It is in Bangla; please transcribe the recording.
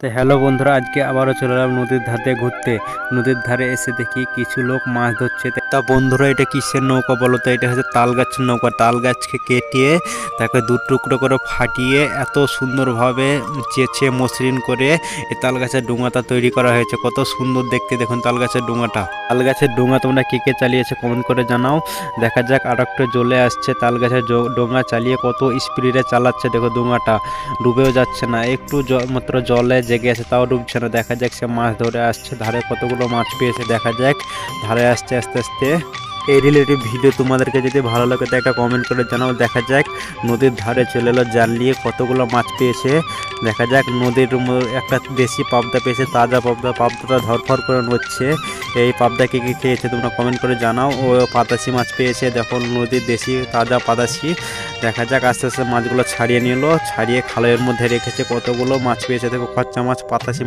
তো হ্যালো বন্ধুরা, আজকে আবারও চলে এলাম নদীর ধারে ঘুরতে। নদীর ধারে এসে দেখি কিছু লোক মাছ ধরছে। তা বন্ধুরা, এটা কিসের নৌকা বলো তো? এটা হচ্ছে তাল গাছের নৌকা। তাল গাছকে কেটে তাকে দু টুকরো করে ফাটিয়ে এত সুন্দরভাবে চেঁচে মসৃণ করে এই তাল গাছের ডোঙাটা তৈরি করা হয়েছে। কত সুন্দর দেখতে দেখুন তাল গাছের ডোঙাটা। তাল গাছের ডোঙা তোমরা কে কে চালিয়েছে কমেন্ট করে জানাও। দেখা যাক আর একটা জ্বলে আসছে। তাল গাছের ডোঙা চালিয়ে কত স্পিডে চালাচ্ছে, দেখো ডোঙাটা ডুবেও যাচ্ছে না, একটু মাত্র জলে জেগে আছে তাও ডুবছে না। দেখা যাক সে মাছ ধরে আসছে। ধারে কতগুলো মাছ পেয়েছে দেখা যাক। ধারে আসছে আস্তে আস্তে। এই রিলেটিভ ভিডিও তোমাদেরকে যদি ভালো লাগে তো একটা কমেন্ট করে জানাও। দেখা যাক নদীর ধারে চলে এলো জাল নিয়ে, কতগুলো মাছ পেয়েছে দেখা যাক। নদীর একটা দেশি পাবদা পেয়েছে, তাজা পাবদা। পাবদাটা ধরফর করে নড়ছে। এই পাবদা কে কে খেয়েছে তোমরা কমেন্ট করে জানাও। ও পাতাসি মাছ পেয়েছে, দেখো নদীর দেশি তাজা পাতাসি। দেখা যাক আস্তে আস্তে মাছগুলো ছাড়িয়ে নিল, ছাড়িয়ে খালের মধ্যে রেখেছে। কতগুলো মাছ পেয়েছে দেখো, খরচা মাছ, পাতাসি।